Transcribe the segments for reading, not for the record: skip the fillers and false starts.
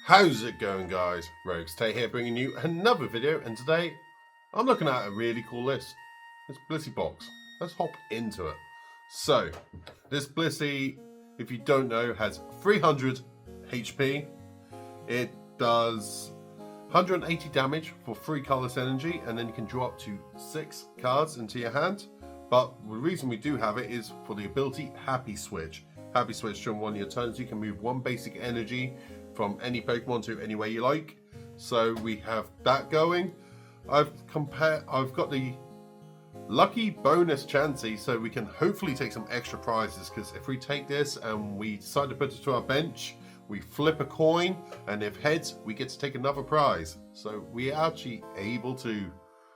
How's it going, guys? Rogues Tay here, bringing you another video, and today I'm looking at a really cool list. This Blissey box. Let's hop into it. So, this Blissey, if you don't know, has 300 HP. It does 180 damage for 3 colorless energy, and then you can draw up to 6 cards into your hand. But the reason we do have it is for the ability Happy Switch. Happy Switch during one of your turns, you can move 1 basic energy from any Pokemon to anywhere you like. So we have that going. I've got the lucky bonus Chansey, so we can hopefully take some extra prizes, because if we take this and we decide to put it to our bench, we flip a coin, and if heads, we get to take another prize. So we're actually able to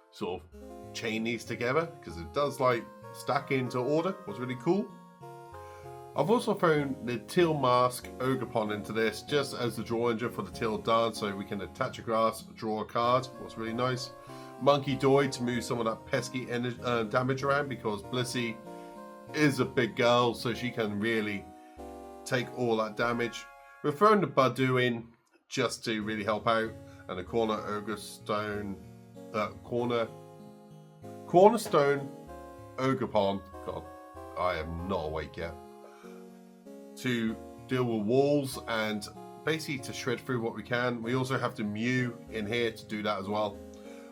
sort of chain these together, because it does like stack into order. What's really cool. I've also thrown the Teal Mask Ogerpon into this just as the draw engine for the Teal dance, so we can attach a grass, draw a card. What's really nice. Munkidori to move some of that pesky damage around, because Blissey is a big girl, so she can really take all that damage. We're throwing the Budew in just to really help out, and the Cornerstone Ogerpon. God, I am not awake yet. To deal with walls and basically to shred through what we can. We also have the Mew in here to do that as well.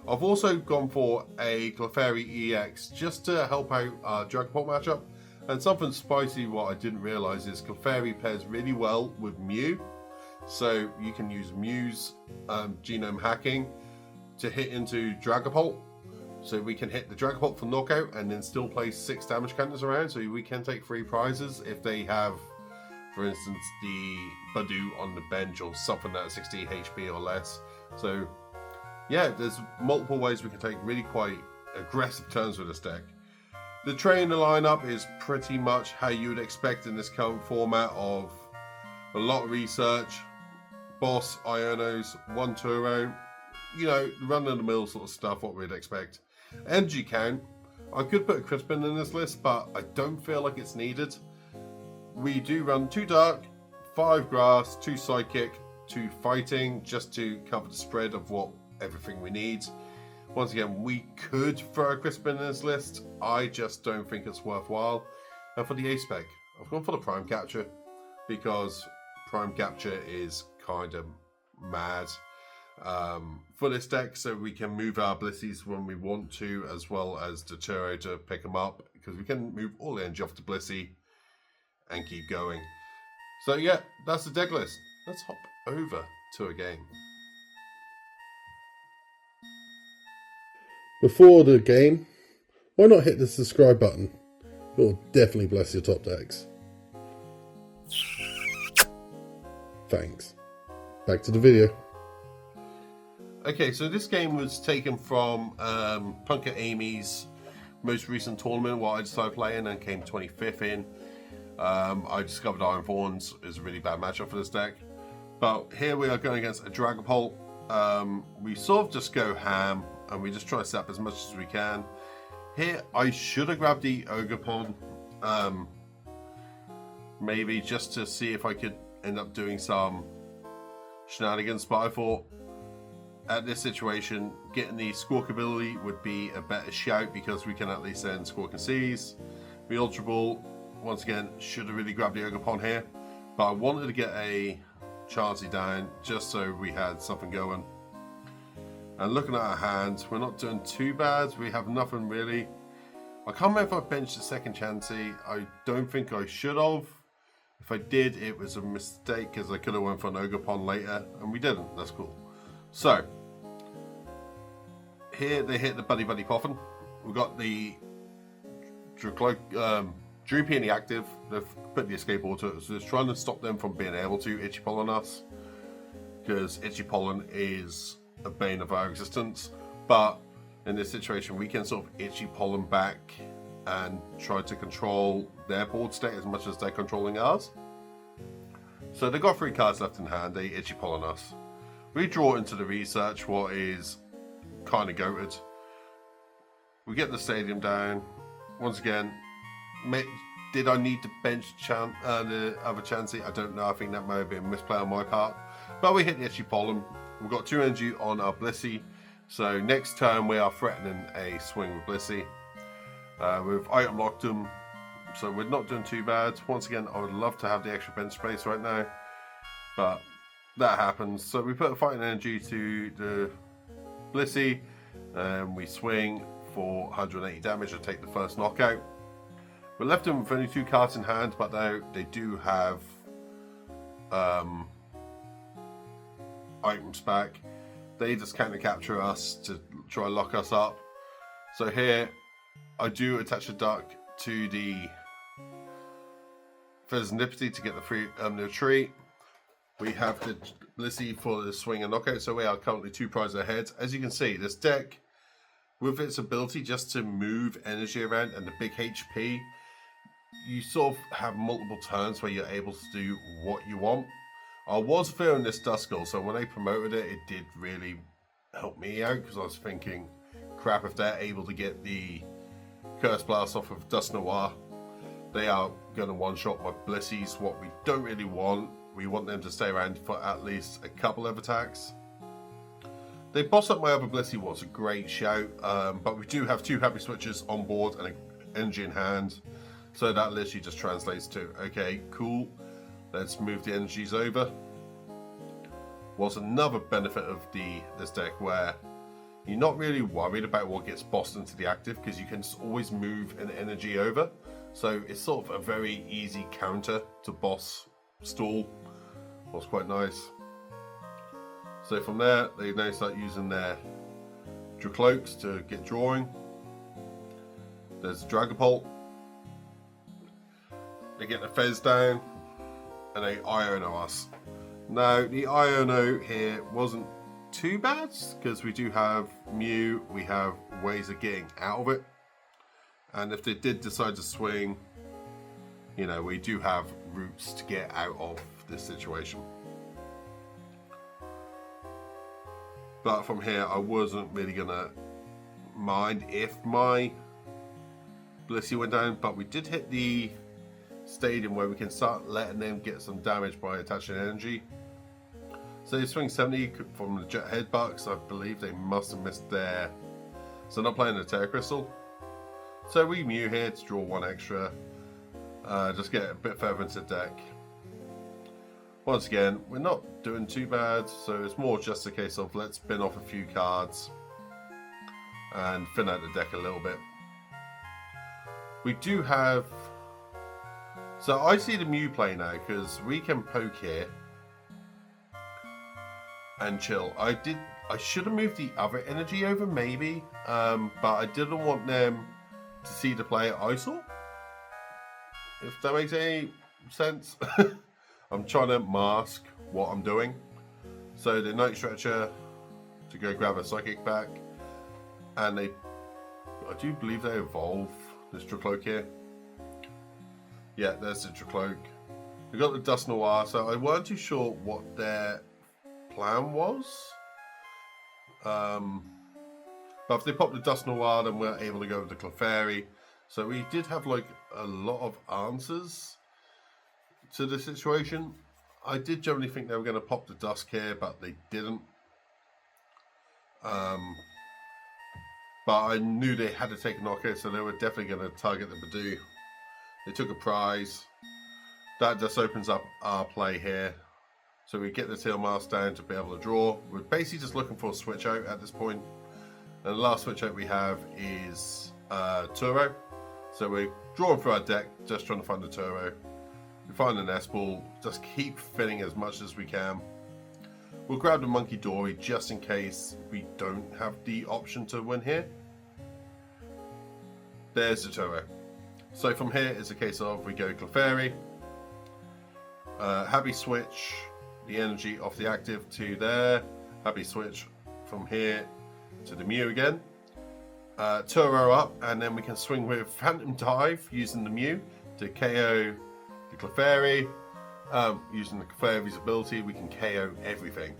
I've also gone for a Clefairy EX just to help out our Dragapult matchup. And something spicy what I didn't realise is Clefairy pairs really well with Mew. So you can use Mew's genome hacking to hit into Dragapult. So we can hit the Dragapult for knockout and then still place 6 damage counters around. So we can take 3 prizes if they have, for instance, the Budew on the bench or something that's 60 HP or less. So yeah, there's multiple ways we can take really quite aggressive turns with this deck. The trainer lineup is pretty much how you would expect in this current format of a lot of research, boss, Ionos, 1 Turo, you know, run-of-the-mill sort of stuff, what we'd expect. Energy count, I could put a Crispin in this list, but I don't feel like it's needed. We do run 2 Dark, 5 Grass, 2 Psychic, 2 Fighting, just to cover the spread of everything we need. Once again, we could throw a Crispin in this list. I just don't think it's worthwhile. And for the A spec, I've gone for the Prime Capture, because Prime Capture is kind of mad for this deck, so we can move our Blisseys when we want to, as well as the Turo to pick them up, because we can move all the energy off the Blissey and keep going. So yeah, that's the deck list. Let's hop over to a game. Before the game, why not hit the subscribe button? It will definitely bless your top decks. Thanks. Back to the video. Okay, so this game was taken from Punker Amy's most recent tournament, what I decided playing, and came 25th in. I discovered Iron Thorns is a really bad matchup for this deck. But here we are going against a Dragapult. We sort of just go ham, and we just try to set up as much as we can. Here, I should have grabbed the Ogerpon, maybe just to see if I could end up doing some shenanigans, but I thought at this situation, getting the Squawkabilly would be a better shout, because we can at least send Squawk and Seize. The Ultra Ball, once again, should have really grabbed the Ogerpon here, but I wanted to get a Chansey down just so we had something going. And looking at our hands, we're not doing too bad. We have nothing really. I can't remember if I benched the second Chansey. I don't think I should have. If I did, it was a mistake, because I could have went for an Ogerpon later, and we didn't. That's cool. So here they hit the Buddy Poffin. We've got the Droopy in the active. They've put the escape auto, so it's trying to stop them from being able to Itchy Pollen us, because Itchy Pollen is a bane of our existence. But in this situation, we can sort of Itchy Pollen back and try to control their board state as much as they're controlling ours. So they've got 3 cards left in hand. They Itchy Pollen us. We draw into the research, what is kind of goated. We get the stadium down. Once again, did I need to bench the other Chansey? I don't know. I think that may have been a misplay on my part. But we hit the Iono PAL. We've got 2 energy on our Blissey. So next turn we are threatening a swing with Blissey. We've item locked them, so we're not doing too bad. Once again, I would love to have the extra bench space right now, but that happens. So we put a fighting energy to the Blissey, and we swing for 180 damage and take the first knockout. We're left them with only 2 cards in hand, but they do have items back. They just kind of capture us to try and lock us up. So here, I do attach a duck to the Fezandipiti to get the free the tree. We have the Blissey for the swing and knockout, so we are currently 2 prizes ahead. As you can see, this deck, with its ability just to move energy around and the big HP, you sort of have multiple turns where you're able to do what you want. I was fearing this Duskull, so when they promoted it, it did really help me out, because I was thinking, crap, if they're able to get the Curse Blast off of Dust Noir, they are going to one-shot my Blisseys. What we don't really want, we want them to stay around for at least a couple of attacks. They boss up my other Blissey was a great shout, but we do have 2 happy switches on board and an energy in hand, so that literally just translates to, okay, cool, let's move the energies over. Was another benefit of this deck where you're not really worried about what gets bossed into the active, because you can always move an energy over. So it's sort of a very easy counter to boss stall. Was quite nice. So from there, they now start using their Dracloaks to get drawing. There's the Dragapult. They get the Fez down, and they Iono us. Now, the Iono here wasn't too bad, because we do have Mew, we have ways of getting out of it, and if they did decide to swing, you know, we do have routes to get out of this situation. But from here, I wasn't really gonna mind if my Blissey went down, but we did hit the stadium where we can start letting them get some damage by attaching energy. So they swing 70 from the Jet Headbucks. I believe they must have missed their... So not playing the Terra Crystal. So we Mew here to draw 1 extra. Just get a bit further into the deck. Once again, we're not doing too bad. So it's more just a case of let's spin off a few cards and thin out the deck a little bit. We do have... So I see the Mew play now, because we can poke here and chill. I should have moved the other energy over maybe, but I didn't want them to see the play I saw, if that makes any sense. I'm trying to mask what I'm doing. So the Night Stretcher to go grab a Psychic back, and I do believe they evolve this Dracloak here. Yeah, there's the Dracloak. We got the Dust Noir, so I weren't too sure what their plan was. But if they pop the Dust Noir, then we're able to go with the Clefairy. So we did have like a lot of answers to the situation. I did generally think they were going to pop the Dusk here, but they didn't. But I knew they had to take a knockout, so they were definitely going to target the Budew. They took a prize. That just opens up our play here. So we get the Teal Mask down to be able to draw. We're basically just looking for a switch out at this point. And the last switch out we have is Turo. So we're drawing through our deck, just trying to find the Turo. We find an S-Ball, just keep filling as much as we can. We'll grab the Munkidori just in case we don't have the option to win here. There's the Turo. So from here it's a case of we go Clefairy, happy switch the energy off the active to there, happy switch from here to the Mew again, Turo up, and then we can swing with Phantom Dive using the Mew to KO the Clefairy. Using the Clefairy's ability, we can KO everything.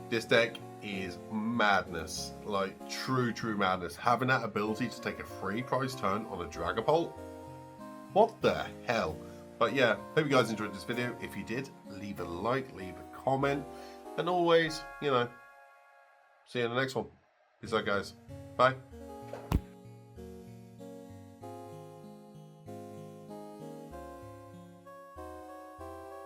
This deck is madness, like true madness. Having that ability to take a free prize turn on a Dragapult, what the hell? But yeah, hope you guys enjoyed this video. If you did, leave a like, leave a comment, and always, you know, see you in the next one. Peace out, guys. Bye.